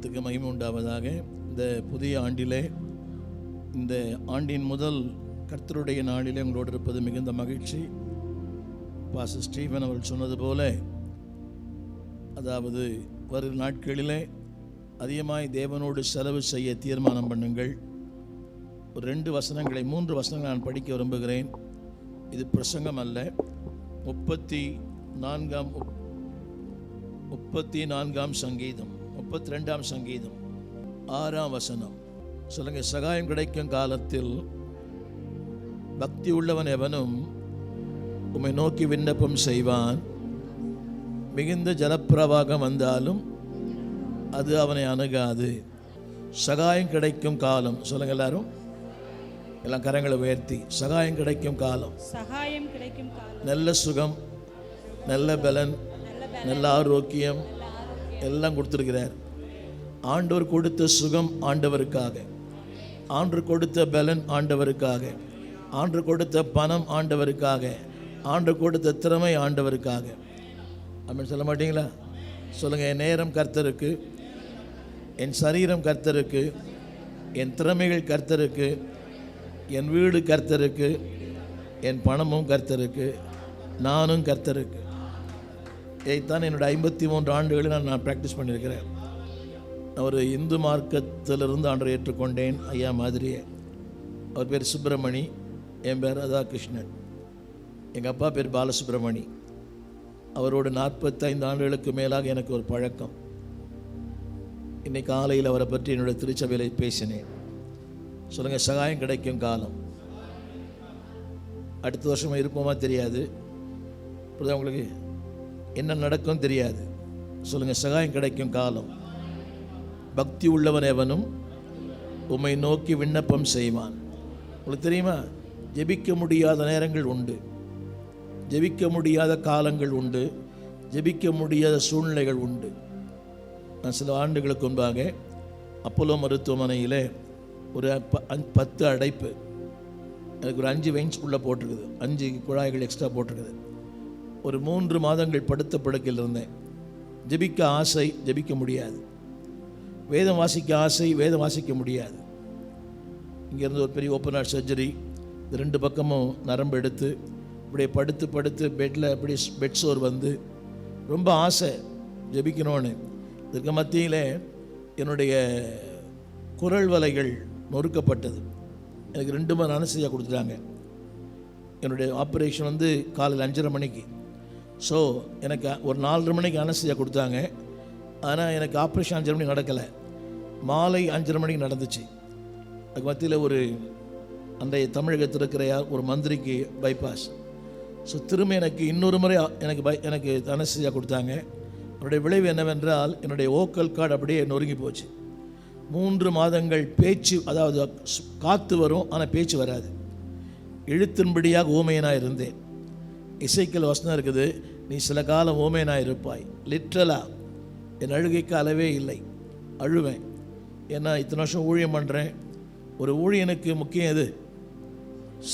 நாமத்துக்கு மகிமை உண்டாவதாக. இந்த புதிய ஆண்டிலே, இந்த ஆண்டின் முதல் கர்த்தருடைய நாளிலே உங்களோடு இருப்பது மிகுந்த மகிழ்ச்சி. பாஸ்டர் ஸ்டீவன் அவர்கள் சொன்னது போல, அதாவது வரும் நாட்களிலே அதிகமாய் தேவனோடு செலவு செய்ய தீர்மானம் பண்ணுங்கள். ஒரு 3 வசனங்களை நான் படிக்க விரும்புகிறேன். இது பிரசங்கம் அல்ல. 34ஆம் சங்கீதம், 32ஆம் சங்கீதம், 6ஆம் வசனம். சொல்லுங்க, சகாயம் கிடைக்கும் காலத்தில் பக்தி உள்ளவன் எவனும் உம்மை நோக்கி விண்ணப்பம் செய்வான். மிகுந்த ஜலப்பிரவாகம் வந்தாலும் அது அவனை அணுகாது. சகாயம் கிடைக்கும் காலம். சொல்லுங்க எல்லாரும், எல்லாம் கரங்களை உயர்த்தி. சகாயம் கிடைக்கும் காலம், சகாயம் கிடைக்கும் காலம். நல்ல சுகம், நல்ல பலன், நல்ல ஆரோக்கியம் எல்லாம் கொடுத்துருக்கிறார். ஆண்டவர் கொடுத்த சுகம் ஆண்டவருக்காக, ஆண்டவர் கொடுத்த பலன் ஆண்டவருக்காக, ஆண்டவர் கொடுத்த பணம் ஆண்டவருக்காக, ஆண்டவர் கொடுத்த திறமை ஆண்டவருக்காக. அப்படின்னு சொல்ல மாட்டீங்களா? சொல்லுங்கள், என் நேரம் கர்த்தருக்கு, என் சரீரம் கர்த்தருக்கு, என் திறமைகள் கர்த்தருக்கு, என் வீடு கர்த்தருக்கு, என் பணமும் கர்த்தருக்கு, நானும் கர்த்தருக்கு. இதைத்தான் என்னுடைய 53 ஆண்டுகளில் நான் ப்ராக்டிஸ் பண்ணியிருக்கிறேன். நான் ஒரு இந்து மார்க்கத்திலிருந்து ஆண்டரை ஏற்றுக்கொண்டேன், ஐயா மாதிரியே. அவர் பேர் சுப்பிரமணி, என் பேர் ராதாகிருஷ்ணன். எங்கள் அப்பா பேர் பாலசுப்ரமணி. அவரோடு 45 ஆண்டுகளுக்கு மேலாக எனக்கு ஒரு பழக்கம். இன்னைக்கு காலையில் அவரை பற்றி என்னுடைய திருச்சபையில் பேசினேன். சொல்லுங்கள், சகாயம் கிடைக்கும் காலம். அடுத்த வருஷம் இருப்போமா தெரியாது, உங்களுக்கு என்ன நடக்கும் தெரியாது. சொல்லுங்கள், சகாயம் கிடைக்கும் காலம். பக்தி உள்ளவன் எவனும் உம்மை நோக்கி விண்ணப்பம் செய்வான். உங்களுக்கு தெரியுமா, ஜெபிக்க முடியாத நேரங்கள் உண்டு, ஜெபிக்க முடியாத காலங்கள் உண்டு, ஜெபிக்க முடியாத சூழ்நிலைகள் உண்டு. நான் சில ஆண்டுகளுக்கு முன்பாக அப்போலோ மருத்துவமனையில் ஒரு 10 அடைப்பு, எனக்கு ஒரு 5 வெயின்ஸ் உள்ளே போட்டிருக்குது, 5 குழாய்கள் எக்ஸ்ட்ரா போட்டிருக்குது. ஒரு 3 மாதங்கள் படுத்த படுக்கையில் இருந்தேன். ஜெபிக்க ஆசை, ஜெபிக்க முடியாது. வேதம் வாசிக்க ஆசை, வேதம் வாசிக்க முடியாது. இங்கேருந்து ஒரு பெரிய ஓப்பன் ஹார்ட் சர்ஜரி, இந்த 2 பக்கமும் நரம்பு எடுத்து இப்படியே படுத்து படுத்து பெட்டில் அப்படி பெட் சோர் வந்து ரொம்ப ஆசை ஜெபிக்கணும்னு. இதற்கு மத்தியில் என்னுடைய குரல் வலைகள் நொறுக்கப்பட்டது. எனக்கு 2 மணி அனஸ்தீசியா கொடுத்துட்டாங்க. என்னுடைய ஆப்ரேஷன் வந்து காலையில் 5:30 மணிக்கு. ஸோ எனக்கு ஒரு 4:30 மணிக்கு அனஸ்தீசியா கொடுத்தாங்க. ஆனால் எனக்கு ஆப்ரேஷன் 5:30 மணிக்கு நடக்கலை, மாலை 5:30 மணிக்கு நடந்துச்சு. அதுக்கு மத்தியில் ஒரு அன்றைய தமிழகத்தில் இருக்கிற ஒரு மந்திரிக்கு பைபாஸ். ஸோ திரும்ப எனக்கு இன்னொரு முறை எனக்கு அனஸ்தீசியா கொடுத்தாங்க. அவருடைய விளைவு என்னவென்றால், என்னுடைய ஓக்கல் கார்டு அப்படியே நொறுங்கி போச்சு. 3 மாதங்கள் பேச்சு, அதாவது காற்று வரும் ஆனால் பேச்சு வராது. எழுத்தின்படியாக ஊமையனாக இருந்தேன். இசைக்கல் வசனம் இருக்குது, நீ சில காலம் ஊமையனாக இருப்பாய். லிட்ரலாக என் அழுகைக்கு அளவே இல்லை, அழுவேன். ஏன்னா இத்தனை வருஷம் ஊழியம் பண்ணுறேன். ஒரு ஊழியனுக்கு முக்கியம் எது?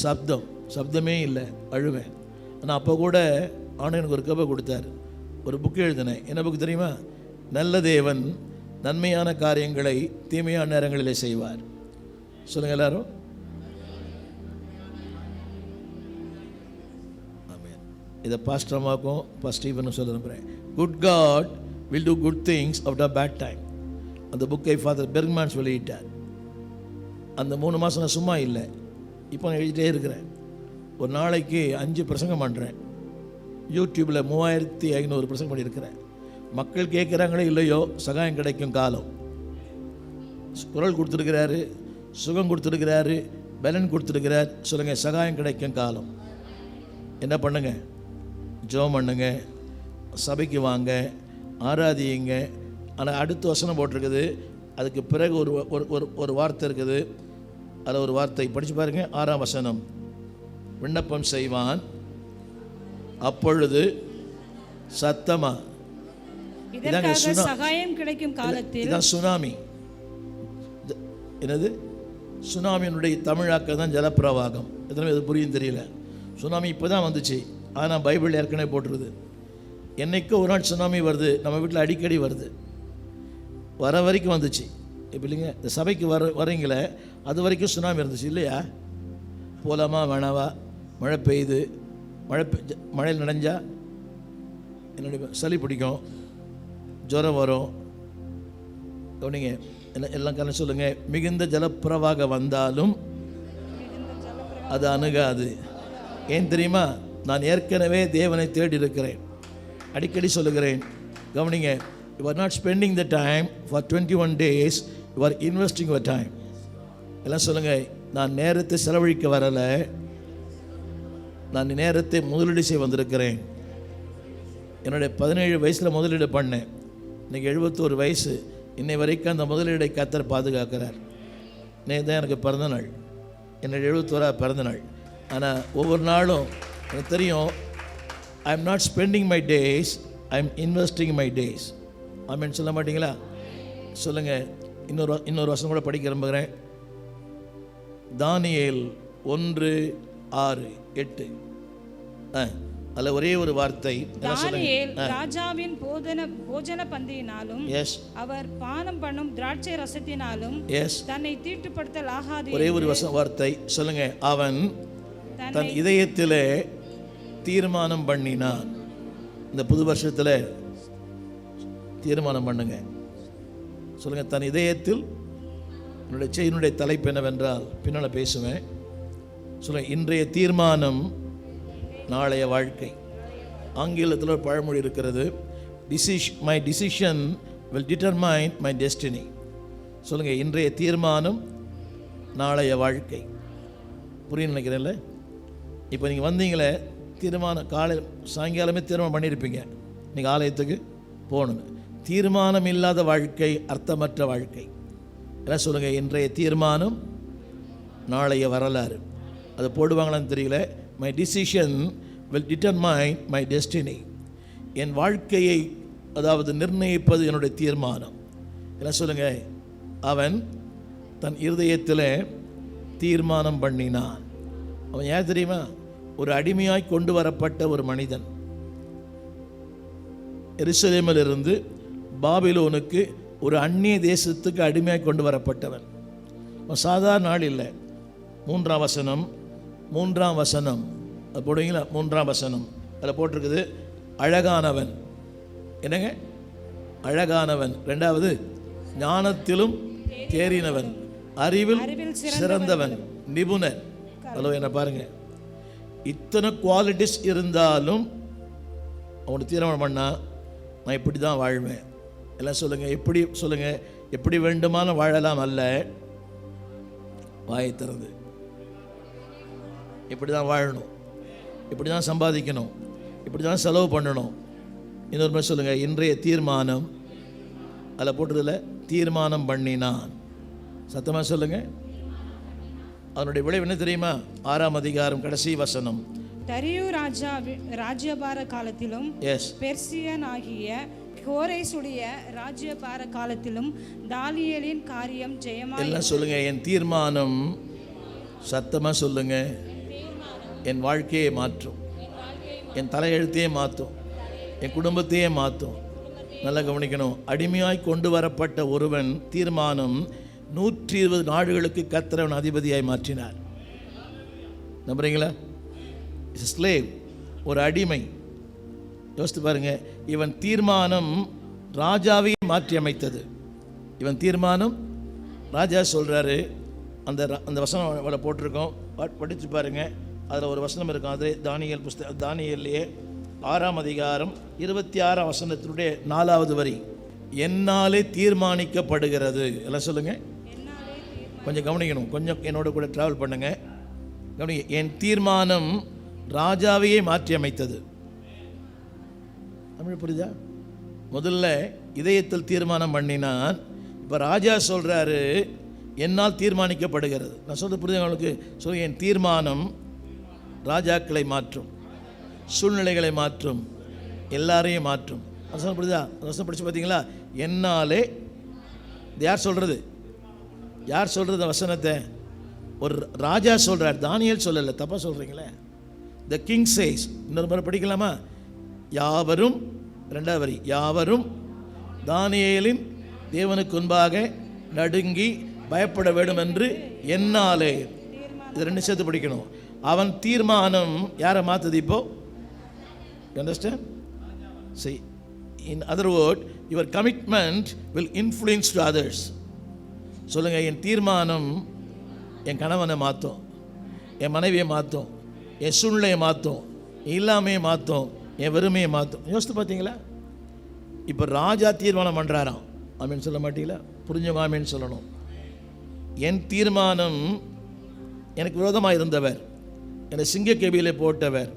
சப்தம். சப்தமே இல்லை, அழுவேன். ஆனால் அப்போ கூட ஆனால் எனக்கு ஒரு கதை கொடுத்தார். ஒரு புக்கு எழுதினேன். என்ன புக்கு தெரியுமா? நல்ல தேவன் நன்மையான காரியங்களை தீமையான நேரங்களிலே செய்வார். சொல்லுங்கள் எல்லாரும். ஆமென். இதை பாஸ்டர் அம்மாவுக்கும் பாஸ்டர் ஸ்டீவனும் சொல்ல நம்புகிறேன். Good God will do good things out of bad time. அந்த புக்கை ஃபாதர் பெர்க்மேன்ஸ் வெளியிட்டார். அந்த 3 மாதம் நான் சும்மா இல்லை, இப்போ நான் எழுதிட்டே இருக்கிறேன். ஒரு நாளைக்கு 5 பிரசங்கம் பண்ணுறேன். யூடியூப்பில் 3500 பிரசங்கம் பண்ணியிருக்கிறேன். மக்கள் கேட்குறாங்களே இல்லையோ, சகாயம் கிடைக்கும் காலம். குரல் கொடுத்துருக்கிறாரு, சுகம் கொடுத்துருக்கிறாரு, பலன் கொடுத்துருக்கிறார். சொல்லுங்கள், சகாயம் கிடைக்கும் காலம். என்ன பண்ணுங்க? ஜெபம் பண்ணுங்க, சபைக்கு வாங்க, ஆராதியுங்க. ஆனால் அடுத்த வசனம் போட்டிருக்குது, அதுக்கு பிறகு ஒரு வார்த்தை இருக்குது. அதில் ஒரு வார்த்தை படித்து பாருங்க. 6ஆம் வசனம், விண்ணப்பம் செய்வான் அப்பொழுது சத்தமா. சகாயம் கிடைக்கும் காலத்தில். இதான் சுனாமி. என்னது? சுனாமியினுடைய தமிழாக்கம் தான் ஜலப்பிரவாகம். எத்தனை இது புரியும் தெரியல. சுனாமி இப்போ தான் வந்துச்சு, ஆனால் பைபிள் ஏற்கனவே போட்டுருது. என்றைக்கோ ஒரு நாள் சுனாமி வருது, நம்ம வீட்டில் அடிக்கடி வருது. வர வரைக்கும் வந்துச்சு. இப்போ இல்லைங்க, இந்த சபைக்கு வரீங்களே அது வரைக்கும் சுனாமி இருந்துச்சு இல்லையா? போலாமா வேணாவா? மழை பெய்யுது, மழையில் நனைஞ்சா என்னுடைய சளி பிடிக்கும், ஜுரம் வரும். கவனிங்க, எல்லாம் காரணம் சொல்லுங்கள். மிகுந்த ஜலப்பிரவாக வந்தாலும் அது அணுகாது. ஏன் தெரியுமா? நான் ஏற்கனவே தேவனை தேடி இருக்கிறேன். அடிக்கடி சொல்லுகிறேன், கவனிங்க. You are not spending the time for 21 days, you are investing your time. எல்லாம் சொல்லுங்கள், நான் நேரத்தை செலவழிக்க வரலை, நான் நேரத்தை முதலீடு செய்ய வந்திருக்கிறேன். என்னுடைய 17 வயசில் முதலீடு பண்ணேன். இன்றைக்கி 71 வயசு. இன்னை வரைக்கும் அந்த முதலீடை கர்த்தர் பாதுகாக்கிறார். நேற்று தான் எனக்கு பிறந்தநாள், என்னுடைய 71 பிறந்தநாள். ஆனால் ஒவ்வொரு நாளும் எனக்கு தெரியும், I am not spending my days, I am investing my days. ஆமென் சொல்ல மாட்டிங்களா? சொல்லுங்கள். இன்னொரு வருஷம் கூட படிக்க விரும்புகிறேன். தானியேல் 1:6-8 அதில் ஒரே ஒரு வார்த்தை. தானியேல் ராஜாவின் போஜன பந்தியினாலும் அவர் பானம் பண்ணும் திராட்சை ரசத்தினாலும் தன்னை தீட்டுப்படுத்தல் ஆகாது. ஒரே ஒரு வார்த்தை சொல்லுங்க. அவன் தன் இதயத்திலே தீர்மானம் பண்ணினான். இந்த புது வருஷத்தில் தீர்மானம் பண்ணுங்க. சொல்லுங்க, தன் இதயத்தில். என்னுடைய செய்தியினுடைய தலைப்பு என்னவென்றால் பின்னால் பேசுவேன். சொல்லுங்க, இன்றைய தீர்மானம் நாளைய வாழ்க்கை. ஆங்கிலத்தில் ஒரு பழமொழி இருக்கிறது, my decision will determine my destiny. சொல்லுங்கள், இன்றைய தீர்மானம் நாளைய வாழ்க்கை. புரிய நினைக்கிறேன்ல? இப்போ நீங்கள் வந்தீங்களே, தீர்மானம் காலையில் சாயங்காலமே தீர்மானம் பண்ணியிருப்பீங்க நீங்கள் ஆலயத்துக்கு போகணுன்னு. தீர்மானம் இல்லாத வாழ்க்கை அர்த்தமற்ற வாழ்க்கை. எல்லாம் சொல்லுங்கள், இன்றைய தீர்மானம் நாளைய வரலாறு. அதை போடுவாங்களான்னு தெரியல. My decision will determine my destiny. என் வாழ்க்கையை அதாவது நிர்ணயிப்பது என்னுடைய தீர்மானம். என்ன சொல்லுங்கள், அவன் தன் இருதயத்தில் தீர்மானம் பண்ணினான். அவன் யார் தெரியுமா? ஒரு அடிமையாய் கொண்டு வரப்பட்ட ஒரு மனிதன். எருசலேமில் இருந்து பாபிலோனுக்கு ஒரு அந்நிய தேசத்துக்கு அடிமையாய் கொண்டு வரப்பட்டவன். சாதாரண நாள் இல்லை. 3ஆம் வசனம் அது போடுவீங்களா? 3ஆம் வசனம் அதில் போட்டிருக்குது, அழகானவன். என்னங்க? அழகானவன். 2வது, ஞானத்திலும் தேறினவன், அறிவில் சிறந்தவன், நிபுணன். ஹலோ, என்ன பாருங்க, இத்தனை குவாலிட்டிஸ் இருந்தாலும் அவனுக்கு தீர்மானம் பண்ணா, நான் இப்படி தான் வாழ்வேன். எல்லாம் சொல்லுங்கள், எப்படி சொல்லுங்கள், எப்படி வேண்டுமான வாழலாம் அல்ல, வாயை திறந்து இப்படி தான் வாழணும், இப்படி தான் சம்பாதிக்கணும், இப்படி தான் செலவு பண்ணணும். இன்னொரு மாதிரி சொல்லுங்கள், இன்றைய தீர்மானம். அதில் போட்டதில் தீர்மானம் பண்ணினான். சத்தமாக சொல்லுங்கள். அதனுடைய விளைவு என்ன தெரியுமா? 6ஆம் அதிகாரம் கடைசி வசனம். தரியு ராஜ்யபார காலத்திலும் பெர்சியன் ஆகிய கோரேசுடைய ராஜ்யபார காலத்திலும் தானியேலின் காரியம் ஜெயமாக. எல்லாம் சொல்லுங்க, என் தீர்மானம். சத்தமாக சொல்லுங்க. என் வாழ்க்கையை மாற்றும், என் தலையெழுத்தையே மாற்றும், என் குடும்பத்தையே மாற்றும். நல்லா கவனிக்கணும். அடிமையாய் கொண்டு வரப்பட்ட ஒருவன் தீர்மானம் 120 நாடுகளுக்கு கர்த்தர் அதிபதியாய் மாற்றினார். நம்புறீங்களா? ஸ்லேவ், ஒரு அடிமை. யோசித்து பாருங்க. இவன் தீர்மானம் ராஜாவையே மாற்றி அமைத்தது. இவன் தீர்மானம் ராஜா சொல்றாரு. அந்த வசனம் போட்டிருக்கோம், படித்து பாருங்க. அதில் ஒரு வசனம் இருக்கும். அது தானியேலிலே 6ஆம் அதிகாரம் 26ஆம் வசனத்தினுடைய 4வது வரி. என்னாலே தீர்மானிக்கப்படுகிறது. எல்லாம் சொல்லுங்க. கொஞ்சம் கவனிக்கணும், கொஞ்சம் என்னோட கூட டிராவல் பண்ணுங்க. கவனிங்க, என் தீர்மானம் ராஜாவையே மாற்றி அமைத்தது. தமிழ் புரியுதா? முதல்ல இதயத்தில் தீர்மானம் பண்ணினான். இப்போ ராஜா சொல்றாரு, என்னால் தீர்மானிக்கப்படுகிறது. நான் சொல்றது புரியுது உங்களுக்கு? சொல்லுங்க, என் தீர்மானம் ராஜாக்களை மாற்றும், சூழ்நிலைகளை மாற்றும், எல்லாரையும் மாற்றும். வசனம் புரியுதா? வசனம் படிச்சு பார்த்தீங்களா? என்னாலே. இது யார் சொல்றது? யார் சொல்றது வசனத்தை? ஒரு ராஜா சொல்றார், தானியேல் சொல்லலை. தப்பா சொல்றீங்களே. The king says. இன்னொரு முறை படிக்கலாமா? யாவரும், 2வது வரி, யாவரும் தானியேலின் தேவனுக்கு முன்பாக நடுங்கி பயப்பட வேண்டும் என்று என்னாலே. இது ரெண்டு சேர்த்து படிக்கணும். அவன் தீர்மானம் யாரை மாற்றுது இப்போ? You understand? See, in other word, your commitment will influence to others. சொல்லுங்க, என் தீர்மானம் என் கணவனை மாற்றும், என் மனைவியை மாற்றும், என் சூழ்நிலையை மாற்றும், இல்லாமையை மாற்றும், என் வெறுமையை மாற்றும். யோசித்து பார்த்தீங்களா? இப்போ ராஜா தீர்மானம் பண்ணுறாராம். ஆமேன்னு சொல்ல மாட்டீங்களா? புரிஞ்சவங்க ஆமேன்னு சொல்லணும். என் தீர்மானம், எனக்கு விரோதமாக இருந்தவர், என்னை சிங்கக்கேபியிலே போட்டவர்,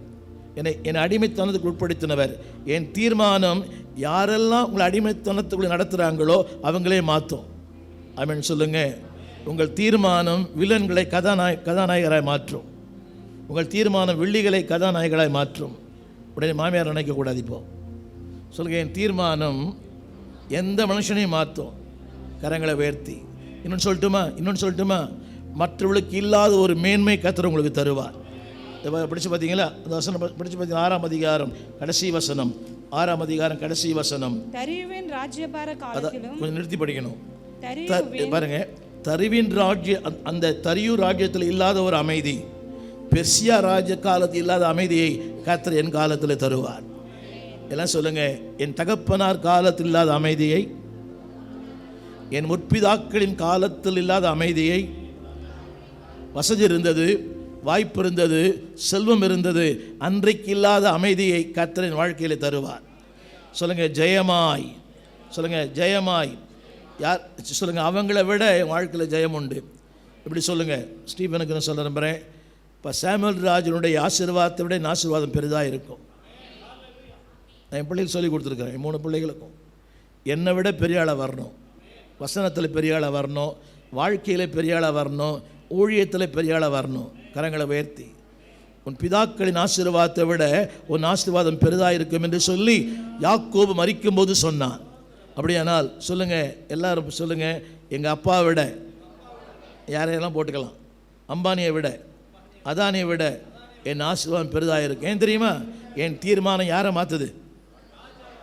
என்னை அடிமைத்தனத்துக்கு உட்படுத்தினவர், என் தீர்மானம் யாரெல்லாம் உங்களை அடிமைத்தனத்துக்குள்ளே நடத்துகிறாங்களோ அவங்களே மாற்றும். ஆமேன்னு சொல்லுங்க. உங்கள் தீர்மானம் வில்லன்களை கதாநாயகராய் மாற்றும். உங்கள் தீர்மானம் வில்லிகளை கதாநாயகராய் மாற்றும். உடனே மாமியார் நினைக்கக்கூடாது. இப்போ சொல்லுங்க, என் தீர்மானம் எந்த மனுஷனையும் மாற்றும். கரங்களை உயர்த்தி இன்னொன்று சொல்லட்டுமா? மற்றவர்களுக்கு இல்லாத ஒரு மேன்மை கர்த்தர் உங்களுக்கு தருவார். படித்து பார்த்தீங்களா? அந்த வசனம் படித்து பார்த்தீங்கன்னா 6ஆம் அதிகாரம் கடைசி வசனம். 6ஆம் அதிகாரம் கடைசி வசனம். தரியுவின் ராஜ்யபார காலத்திலும், கொஞ்சம் நிறுத்தி படிக்கணும் பாருங்க. தரிவின் அந்த தரியு ராஜ்யத்தில் இல்லாத ஒரு அமைதி, பெர்சியா ராஜ்ய காலத்தில் இல்லாத அமைதியை கர்த்தர் என் காலத்தில் தருவார். எல்லாம் சொல்லுங்க, என் தகப்பனார் காலத்தில் இல்லாத அமைதியை, என் முற்பிதாக்களின் காலத்தில் இல்லாத அமைதியை, வசதி இருந்தது, வாய்ப்பு இருந்தது, செல்வம் இருந்தது, அன்றைக்கு இல்லாத அமைதியை கர்த்தரின் வாழ்க்கையில் தருவார். சொல்லுங்க, ஜெயமாய். சொல்லுங்க, ஜெயமாய். யார் சொல்லுங்க, அவங்கள விட என் வாழ்க்கையில் ஜெயம் உண்டு. இப்படி சொல்லுங்க. ஸ்டீஃபனுக்கு நான் சொல்ல நம்புகிறேன். இப்போ சாமுவேல் ராஜனுடைய ஆசீர்வாதத்தை விட என் ஆசீர்வாதம் பெரிதாக இருக்கும். நான் என் பிள்ளைகளுக்கு சொல்லி கொடுத்துருக்குறேன். என் 3 பிள்ளைகளுக்கும் என்னை விட பெரிய ஆளாக வரணும், வசனத்தில் பெரிய ஆளாக வரணும், வாழ்க்கையில் பெரிய ஆளாக வரணும், ஊழியத்தில் பெரிய ஆளாக வரணும். கரங்களை உயர்த்தி, உன் பிதாக்களின் ஆசீர்வாதத்தை விட உன் ஆசீர்வாதம் பெரிதாக இருக்கும் என்று சொல்லி யாக்கோபு மரிக்கும் போது சொன்னான். அப்படியானால் சொல்லுங்கள், எல்லாரும் சொல்லுங்கள், எங்கள் அப்பாவை விட யாரையெல்லாம் போட்டுக்கலாம், அம்பானியை விட, அதானியை விட என் ஆசீர்வாதம் பெரிதாக இருக்கும். ஏன் தெரியுமா? என் தீர்மானம் யாரை மாற்றுது?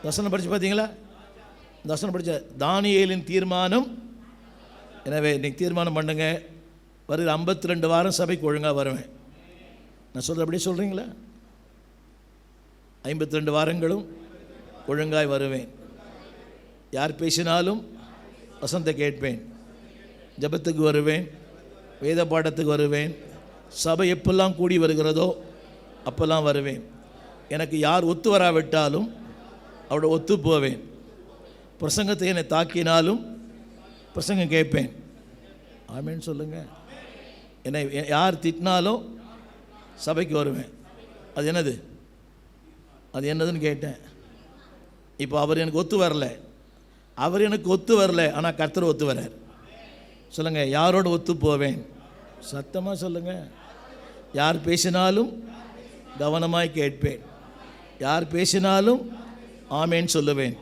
வசனம் படித்து பார்த்தீங்களா? இந்த வசனம் படித்த தானியேலின் தீர்மானம். எனவே இன்றைக்கி தீர்மானம் பண்ணுங்க, வருகிற 52 வாரம் சபைக்கு ஒழுங்காக வருவேன். நான் சொல்கிற அப்படியே சொல்கிறீங்களா? 52 வாரங்களும் ஒழுங்காய் வருவேன். யார் பேசினாலும் வசனத்தை கேட்பேன், ஜபத்துக்கு வருவேன், வேத பாடத்துக்கு வருவேன், சபை எப்பெல்லாம் கூடி வருகிறதோ அப்பெல்லாம் வருவேன். எனக்கு யார் ஒத்து வராவிட்டாலும் அவரோட ஒத்து போவேன். பிரசங்கத்தை என்னை தாக்கினாலும் பிரசங்கம் கேட்பேன். ஆமேன்னு சொல்லுங்கள். என்னை யார் திட்டினாலும் சபைக்கு வருவேன். அது என்னதுன்னு கேட்டேன். இப்போ அவர் எனக்கு ஒத்து வரல, ஆனால் கர்த்தர் ஒத்து வரார். சொல்லுங்கள், யாரோடு ஒத்து போவேன்? சத்தமாக சொல்லுங்கள். யார் பேசினாலும் கவனமாய் கேட்பேன், யார் பேசினாலும் ஆமேன்னு சொல்லுவேன்.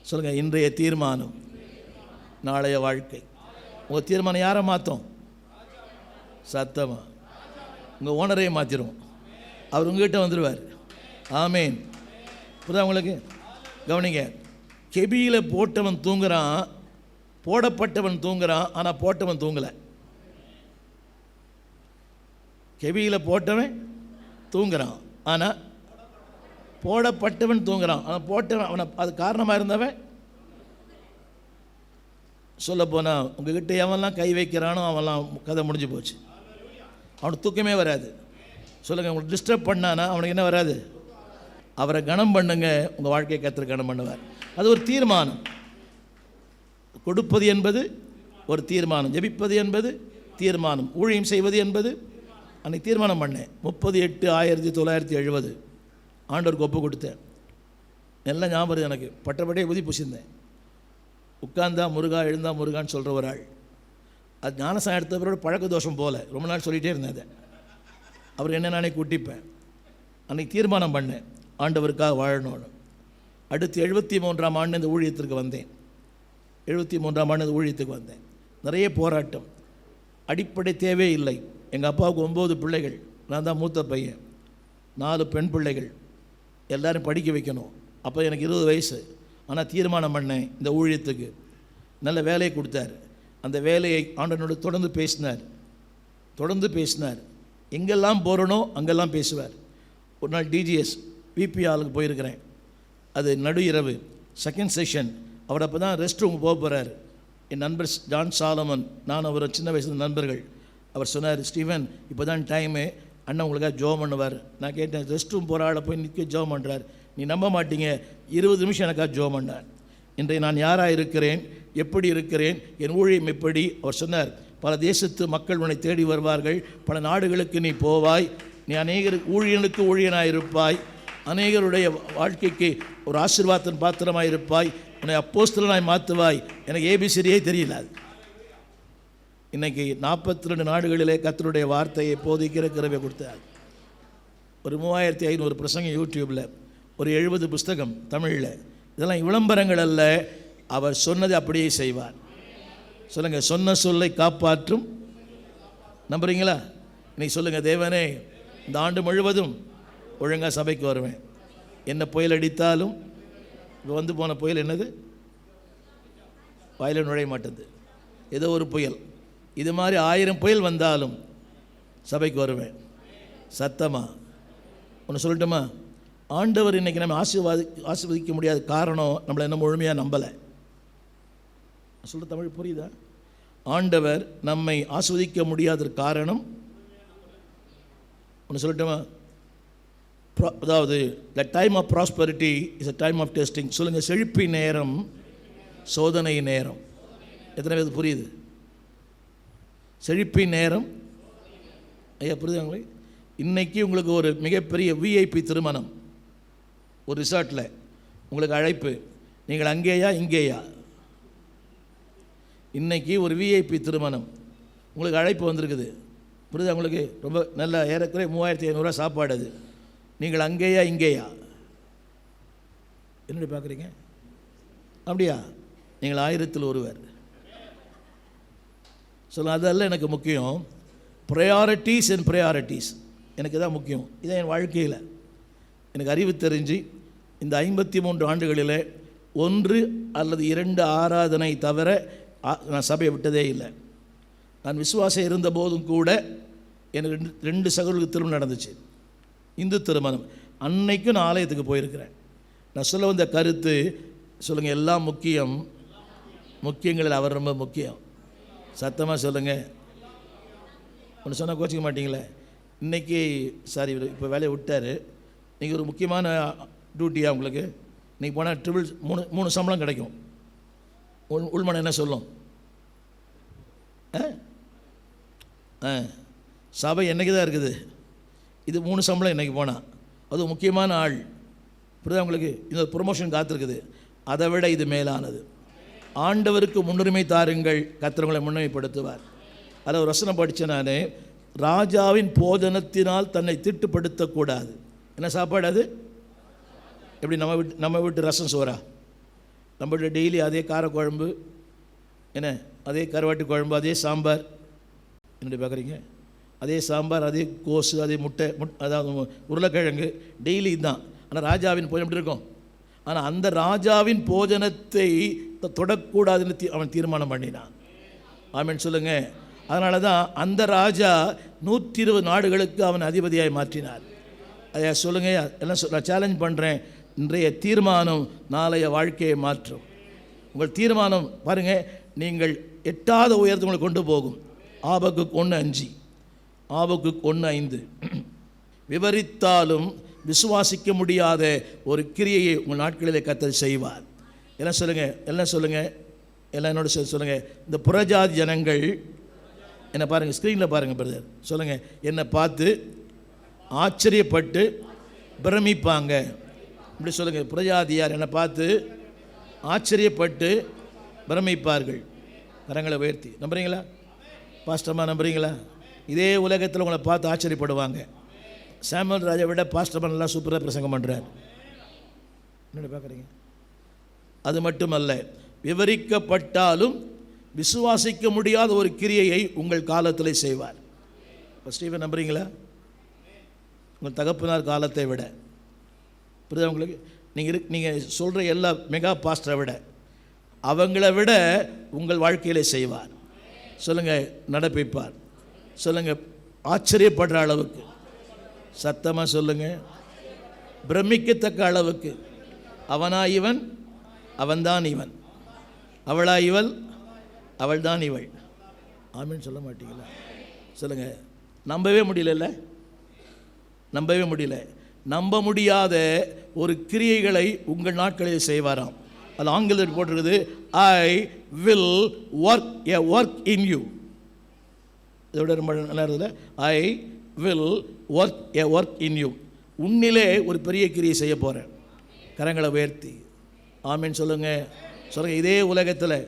சொல்லுங்கள், இன்றைய தீர்மானம் நாளைய வாழ்க்கை. உங்கள் தீர்மானம் யாரை மாற்றும்? சத்தமாக உங்கள் ஓனரையே மாற்றிடும். அவர் உங்ககிட்ட வந்துடுவார். ஆமேன். புரியுதா உங்களுக்கு? கவனிங்க. கெபியில் போட்டவன் தூங்குறான், போடப்பட்டவன் தூங்குறான், ஆனால் போட்டவன் தூங்கலை. கெபியில் போட்டவன் தூங்குறான், ஆனால் போடப்பட்டவன் தூங்குறான். ஆனால் போட்டவன், அவனை அது காரணமாக இருந்தவன். சொல்ல போனால் உங்ககிட்ட எவன்லாம் கை வைக்கிறானோ அவன்லாம் கதை முடிஞ்சு போச்சு. அவனுக்கு தூக்கமே வராது. சொல்லுங்கள், உங்களுக்கு டிஸ்டர்ப் பண்ணானா அவனுக்கு என்ன வராது? அவரை கனம் பண்ணுங்க, உங்கள் வாழ்க்கையை கர்த்தர் கனம் பண்ணுவார். அது ஒரு தீர்மானம். கொடுப்பது என்பது ஒரு தீர்மானம், ஜெபிப்பது என்பது தீர்மானம், ஊழியம் செய்வது என்பது. அன்றைக்கி தீர்மானம் பண்ணேன். 30/8/1970 ஆண்டவருக்கு ஒப்பு கொடுத்தேன். நல்லா ஞாபகம் எனக்கு. பட்டப்படியே ஊதி புசிந்தேன். உட்கார்ந்தா முருகா, எழுந்தா முருகான்னு சொல்கிற ஒரு ஆள். அது ஞானசாயம் எடுத்தவரோட பழக்க தோஷம் போல ரொம்ப நாள் சொல்லிகிட்டே இருந்தேன். அதை அவர் என்ன நானே கூட்டிப்பேன். அன்றைக்கி தீர்மானம் பண்ணேன், ஆண்டவருக்காக வாழணும்னு. அடுத்து 73ஆம் ஆண்டு இந்த ஊழியத்திற்கு வந்தேன். 73ஆம் ஆண்டு இந்த ஊழியத்துக்கு வந்தேன். நிறைய போராட்டம். அடிப்படை தேவை இல்லை. எங்கள் அப்பாவுக்கு 9 பிள்ளைகள், நான் தான் மூத்த பையன். 4 பெண் பிள்ளைகள், எல்லோரும் படிக்க வைக்கணும். அப்போ எனக்கு 20 வயசு. ஆனால் தீர்மானம் பண்ணேன், இந்த ஊழியத்துக்கு நல்ல வேலையை கொடுத்தார். அந்த வேலையை ஆண்டவனோடு தொடர்ந்து பேசினார். எங்கெல்லாம் போகிறனோ அங்கெல்லாம் பேசுவார். ஒரு நாள் டிஜிஎஸ் பிபி ஆளுக்கு போயிருக்கிறேன். அது நடு இரவு செகண்ட் செஷன். அவர் அப்போ தான் ரெஸ்ட் ரூம் போக போகிறார். என் நண்பர் ஜான் சாலமன், நான் அவர் சின்ன வயசு நண்பர்கள். அவர் சொன்னார், ஸ்டீவன் இப்போ தான் டைமு, அண்ணன் உங்களுக்காக ஜோம் பண்ணுவார். நான் கேட்டேன், ரெஸ்ட் ரூம் போகிற ஆளை போய் நிற்க ஜோம் பண்ணுறார். நீ நம்ப மாட்டீங்க, 20 நிமிஷம் எனக்காக ஜோம் பண்ணார். இன்றைய நான் யாராக இருக்கிறேன், எப்படி இருக்கிறேன், என் ஊழியம் எப்படி? அவர் சொன்னார், பல தேசத்து மக்கள் உன்னை தேடி வருவார்கள், பல நாடுகளுக்கு நீ போவாய், நீ அநேகருக்கு ஊழியனுக்கு ஊழியனாக இருப்பாய், அநேகருடைய வாழ்க்கைக்கு ஒரு ஆசீர்வாதத்தின் பாத்திரமாக இருப்பாய், உன்னை அப்போஸ்தலனாய் மாற்றுவாய். எனக்கு ஏபிசிடியே தெரியல. அது இன்றைக்கி 42 நாடுகளிலே கர்த்தருடைய வார்த்தையை போதிக்கிற கிருபை கொடுத்தார். ஒரு 3500 பிரசங்கம் யூடியூப்பில், ஒரு 70 புஸ்தகம் தமிழில். இதெல்லாம் விளம்பரங்கள் அல்ல, அவர் சொன்னதை அப்படியே செய்வார். சொல்லுங்கள், சொன்ன சொல்லை காப்பாற்றும். நம்புறீங்களா? இன்னைக்கு சொல்லுங்கள், தேவனே இந்த ஆண்டு முழுவதும் ஒழுங்காக சபைக்கு வருவேன். என்ன புயல் அடித்தாலும், இப்போ வந்து போன புயல் என்னது, வாயில நுழைய மாட்டேது, ஏதோ ஒரு புயல். இது மாதிரி 1000 புயல் வந்தாலும் சபைக்கு வருவேன். சத்தமா ஒன்று சொல்லட்டுமா? ஆண்டவர் இன்றைக்கி நம்ம ஆசீர்வதிக்க முடியாத காரணம் நம்மளை என்ன முழுமையாக நம்பலை. சொல்கிற தமிழ் புரியுதா? ஆண்டவர் நம்மை ஆஸ்வதிக்க முடியாத காரணம் ஒன்று சொல்லட்டுமா? அதாவது the time of prosperity is a time of testing. சொல்லுங்கள், செழிப்பு நேரம் சோதனை நேரம். எத்தனை பேருக்கு புரியுது? செழிப்பின் நேரம். ஐயா புரியுதுங்களே? இன்றைக்கி உங்களுக்கு ஒரு மிகப்பெரிய விஐபி திருமணம் ஒரு ரிசார்ட்டில் உங்களுக்கு அழைப்பு. நீங்கள் அங்கேயா இங்கேயா? இன்றைக்கி ஒரு விஐபி திருமணம் உங்களுக்கு அழைப்பு வந்திருக்குது. புரியுதா உங்களுக்கு? ரொம்ப நல்ல ஏறக்குறைய 3500 சாப்பாடு. அது நீங்கள் அங்கேயா இங்கேயா? என்னடி பார்க்குறீங்க? அப்படியா? நீங்கள் 1000-ல் ஒருவர். சொல்ல அதெல்லாம் எனக்கு முக்கியம். ப்ரையாரிட்டிஸ் அண்ட் ப்ரையாரிட்டிஸ் எனக்கு தான் முக்கியம். இதான் என் வாழ்க்கையில் எனக்கு அறிவு தெரிஞ்சு இந்த 53 ஆண்டுகளில் 1 அல்லது 2 ஆராதனை தவிர நான் சபையை விட்டதே இல்லை. நான் விசுவாசம் இருந்த போதும் கூட எனக்கு 2 சகோதரர்களுக்கு திருமணம் நடந்துச்சு, இந்து திருமணம். அன்னைக்கும் நான் ஆலயத்துக்கு போயிருக்கிறேன். நான் சொல்ல வந்த கருத்து, சொல்லுங்கள், எல்லாம் முக்கியம், முக்கியங்களில் அவர் ரொம்ப முக்கியம். சத்தமாக சொல்லுங்கள். ஒன்று சொன்னால் கோச்சிக்க மாட்டிங்களே. இன்றைக்கி சாரி, இப்போ வேலையை விட்டார். நீங்கள் ஒரு முக்கியமான டியூட்டியாக உங்களுக்கு. இன்றைக்கி போனால் ட்ரிபிள் 3 சம்பளம் கிடைக்கும். உள்மனம் என்ன சொல்லும்? சபை என்றைக்கு தான் இருக்குது, இது 3 சம்பளம் இன்றைக்கி போனால். அது முக்கியமான ஆள். புரியுதா உங்களுக்கு? இந்த ப்ரொமோஷன் காத்திருக்குது. அதை விட இது மேலானது. ஆண்டவருக்கு முன்னுரிமை தாருங்கள், கர்த்தர் உங்களை முன்னுரிமைப்படுத்துவார். அதில் ஒரு வசனம் படித்தேன் நான், ராஜாவின் போதனத்தினால் தன்னை திட்டுப்படுத்தக்கூடாது. என்ன சாப்பாடு அது? எப்படி நம்ம வீட்டு ரசம் சோறா? நம்ம வீட்டு டெய்லி அதே காரக்குழம்பு, என்ன அதே கருவாட்டு குழம்பு, அதே சாம்பார். என்னடி பார்க்குறீங்க? அதே சாம்பார், அதே கோஸு, அதே முட்டை, அதாவது உருளைக்கிழங்கு, டெய்லி தான். ஆனால் ராஜாவின் போஜனம் எப்படி இருக்கும்? ஆனால் அந்த ராஜாவின் போஜனத்தை தொடக்கூடாதுன்னு அவன் தீர்மானம் பண்ணினான். ஆமென் சொல்லுங்கள். அதனால தான் அந்த ராஜா 120 நாடுகளுக்கு அவன் அதிபதியாய் மாற்றினார். ஐயா சொல்லுங்கள், எல்லாம் நான் சேலஞ்ச் பண்ணுறேன். இன்றைய தீர்மானம் நாளைய வாழ்க்கையை மாற்றும். உங்கள் தீர்மானம் பாருங்கள், நீங்கள் எட்டாத உயரத்தை உங்களை கொண்டு போகும். ஆபக்குக்கு 1:5, ஆபக்குக்கு 1:5. விவரித்தாலும் விசுவாசிக்க முடியாத ஒரு கிரியையை உங்கள் நாட்களிலே கர்த்தர் செய்வார். எல்லாம் சொல்லுங்கள், எல்லாம் சொல்லுங்கள், எல்லாம் என்னோட சொல்லுங்கள். இந்த புறஜாதி ஜனங்கள் என்னை பாருங்கள், ஸ்க்ரீனில் பாருங்கள் பிரதர், சொல்லுங்கள், என்னை பார்த்து ஆச்சரியப்பட்டு பிரமிப்பாங்க. இப்படி சொல்லுங்கள், புறஜாதியார் என்னை பார்த்து ஆச்சரியப்பட்டு பிரமிப்பார்கள். கரங்களை உயர்த்தி நம்புறீங்களா? பாஸ்டர்மா நம்புறீங்களா? இதே உலகத்தில் உங்களை பார்த்து ஆச்சரியப்படுவாங்க. சாமுவேல் ராஜா விட பாஸ்டர்மா நல்லா சூப்பராக பிரசங்கம் பண்ணுறார். என்ன பார்க்குறீங்க? அது மட்டுமல்ல, விவரிக்கப்பட்டாலும் விசுவாசிக்க முடியாத ஒரு கிரியையை உங்கள் காலத்தில் செய்வார். இப்போ ஸ்டீவன் நம்புறீங்களா? உங்கள் தகப்பனார் காலத்தை விட, புரியுதா உங்களுக்கு? நீங்கள் சொல்கிற எல்லா மெகா பாஸ்டரை விட அவங்கள விட உங்கள் வாழ்க்கையிலே செய்வார். சொல்லுங்கள், நடப்பிப்பார். சொல்லுங்கள், ஆச்சரியப்படுற அளவுக்கு, சத்தமாக சொல்லுங்கள், பிரமிக்கத்தக்க அளவுக்கு. அவனா இவன், அவன்தான் இவன், அவளா இவள், அவள்தான் இவள். ஆமீன் சொல்ல மாட்டீங்களா? சொல்லுங்கள், நம்பவே முடியல, நம்பவே முடியல. நம்ப முடியாத ஒரு கிரியைகளை உங்கள் நாட்களில் செய்வாராம். அது ஆங்கிலத்தில் போட்டிருக்குது, I will work a work in you. இதோட ரொம்ப நல்லா இருக்குது, I will work a work in you. உன்னிலே ஒரு பெரிய கிரியை செய்ய போகிறேன். கரங்களை உயர்த்தி ஆமீன் சொல்லுங்கள். சொல்லுங்கள், இதே உலகத்தில்,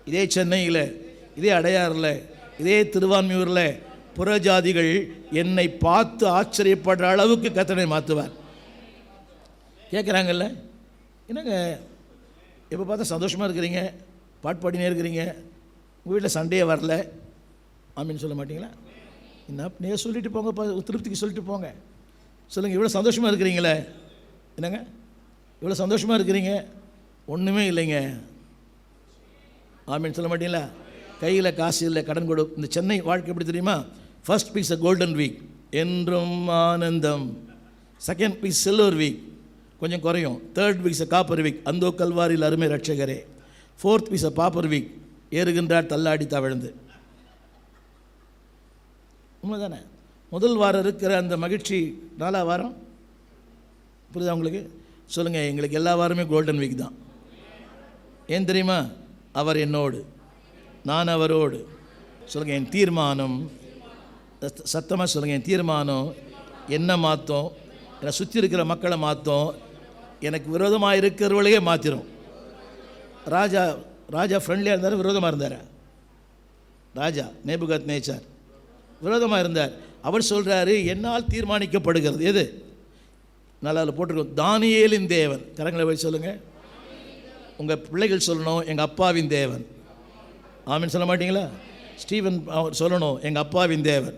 இதே சென்னையில், இதே அடையாறில், இதே திருவான்மியூரில் புறஜாதிகள் என்னை பார்த்து ஆச்சரியப்படுற அளவுக்கு கர்த்தரை மாற்றுவார். கேட்குறாங்கல்ல, என்னங்க எப்போ பார்த்தா சந்தோஷமாக இருக்கிறீங்க, பாட்டு பாடினே இருக்கிறீங்க, உங்கள் வீட்டில் சண்டையே வரல, ஆமீன் சொல்ல மாட்டீங்களா? என்ன நீங்கள் சொல்லிட்டு போங்க, திருப்திக்கு சொல்லிட்டு போங்க. சொல்லுங்கள், இவ்வளோ சந்தோஷமாக இருக்கிறீங்களே, என்னங்க இவ்வளோ சந்தோஷமாக இருக்கிறீங்க, ஒன்றுமே இல்லைங்க, ஆமீன் சொல்ல மாட்டீங்களா? கையில் காசு இல்லை, கடன் கொடு. இந்த சென்னை வாழ்க்கை எப்படி தெரியுமா? ஃபர்ஸ்ட் பீஸ் கோல்டன் வீக், என்றும் ஆனந்தம். செகண்ட் பீஸ் சில்வர் வீக், கொஞ்சம் குறையும். தேர்ட் வீக்ஸ் காப்பர் வீக், அந்தோ கல்வாரியில் அருமை ரட்சகரே. ஃபோர்த் பீஸ் பாப்பர் வீக், ஏறுகின்றார் தள்ளாடி தவழ்ந்து. உண்மை தானே? முதல் வாரம் இருக்கிற அந்த மகிழ்ச்சி 4ஆம் வாரம், புரியுதா உங்களுக்கு? சொல்லுங்கள், எங்களுக்கு எல்லா வாரமே கோல்டன் வீக் தான். ஏன் தெரியுமா? அவர் என்னோடு, நான் அவரோடு. சொல்லுங்கள், என் தீர்மானம், சத்தமாக சொல்லுங்கள், என் தீர்மானம் என்ன மாற்றும்? என்னை சுற்றி இருக்கிற மக்களை மாற்றும், எனக்கு விரோதமாக இருக்கிறவர்களையே மாற்றிடும். ராஜா ஃப்ரெண்ட்லியாக இருந்தார், விரோதமாக இருந்தார். ராஜா நேபுகத்நேச்சார் விரோதமாக இருந்தார். அவர் சொல்கிறாரு, என்னால் தீர்மானிக்கப்படுகிறது. எது? நல்லா போட்டிருக்கோம், தானியேலின் தேவன். கரங்களை போய் சொல்லுங்கள். உங்கள் பிள்ளைகள் சொல்லணும், எங்கள் அப்பாவின் தேவன். ஆமீன் சொல்ல மாட்டீங்களா? ஸ்டீவன் அவர் சொல்லணும், எங்கள் அப்பாவின் தேவன்.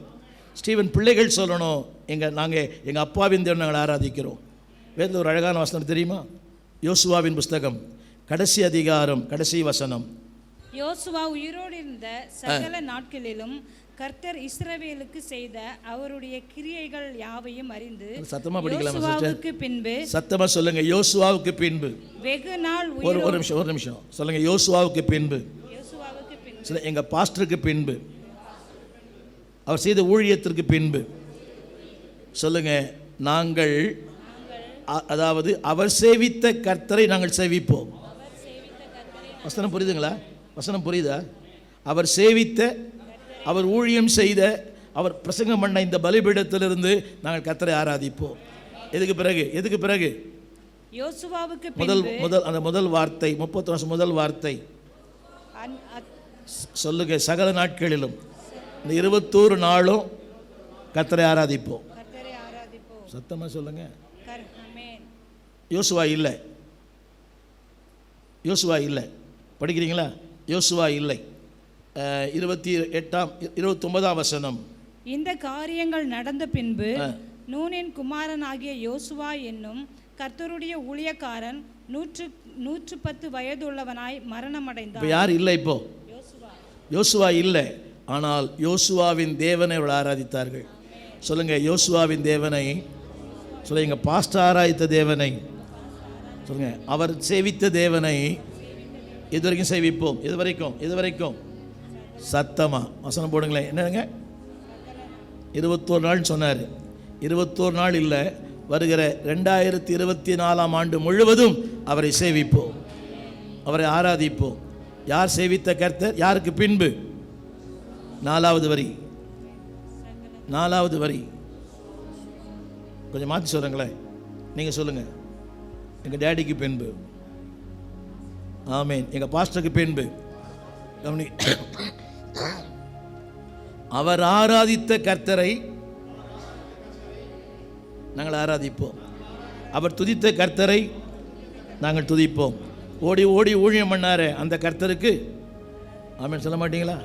ஸ்டீவன் பிள்ளைகள் சொல்லணும், நாங்கள் எங்கள் அப்பாவின் தேவன் நாங்கள் ஆராதிக்கிறோம். வேதத்தில் ஒரு அழகான வசனம் தெரியுமா? யோசுவாவின் புஸ்தகம் கடைசி அதிகாரம் கடைசி வசனம். யோசுவா உயிரோடு இருந்த சகல நாட்களிலும் கர்த்தர் இஸ்ரவேலுக்கு செய்த அவருடைய கிரியைகள் யாவையும் அறிந்து. சத்தமா படிக்கலாம். யோசுவாவுக்கு பின்பு, சத்தமா சொல்லுங்க, யோசுவாவுக்கு பின்பு. வெகு நாள் ஒரு நிமிஷம் சொல்லுங்க, யோசுவாவுக்கு பின்பு. எங்க பாஸ்டருக்கு பின்பு, அவர் செய்த ஊழியத்திற்கு பின்பு. சொல்லுங்க, நாங்கள், அதாவது அவர் சேவித்த கர்த்தரை நாங்கள் சேவிப்போம். வசனம் புரியுதுங்களா? வசனம் புரியுதா? அவர் சேவித்த, அவர் ஊழியம் செய்த, அவர் பிரசங்கம் பண்ண இந்த பலிபீடத்திலிருந்து நாங்கள் கர்த்தரை ஆராதிப்போம். எதுக்கு பிறகு யோசுவாவுக்கு அந்த முதல் வார்த்தை, 30 வருஷம் முதல் வார்த்தை சொல்லுங்க, சகல நாட்களிலும் இந்த 21 நாளும் கர்த்தரை ஆராதிப்போம். சத்தமாக சொல்லுங்க. யோசுவா இல்லை, படிக்கிறீங்களா? யோசுவா இல்லை. 29ஆம் வசனம். இந்த காரியங்கள் நடந்த பின்பு நூனின் குமாரனாகிய யோசுவா என்னும் கர்த்தருடைய ஊழியக்காரன் 110 வயதுள்ளவனாய் மரணமடைந்தார். யார் இல்லை? இப்போ யோசுவா இல்லை, ஆனால் யோசுவாவின் தேவனை அவர்கள் ஆராதித்தார்கள். சொல்லுங்க, யோசுவாவின் தேவனை சொல்லுங்க, பாஸ்டர் ஆராதித்த தேவனை சொல்லுங்க, அவர் சேவித்த தேவனை இதுவரைக்கும் சேவிப்போம். எது வரைக்கும்? சத்தமா வசனம் போடுங்களேன். என்னங்க 21 நாள் சொன்னார். 21 நாள் இல்லை, வருகிற 2024ஆம் ஆண்டு முழுவதும் அவரை சேவிப்போம், அவரை ஆராதிப்போம். யார் சேவித்த கர்த்தர்? யாருக்கு பின்பு? 4வது வரி. கொஞ்சம் மாற்றி சொல்கிறீங்களே, நீங்கள் சொல்லுங்கள். எங்கள் டேடிக்கு பின்பு, ஆமீன், எங்கள் பாஸ்டருக்கு பின்பு. அவர் ஆராதித்த கர்த்தரை நாங்கள் ஆராதிப்போம். அவர் துதித்த கர்த்தரை நாங்கள் துதிப்போம். ஓடி ஊழியம் பண்ணாரு அந்த கர்த்தருக்கு ஆமீன் சொல்ல மாட்டீங்களா?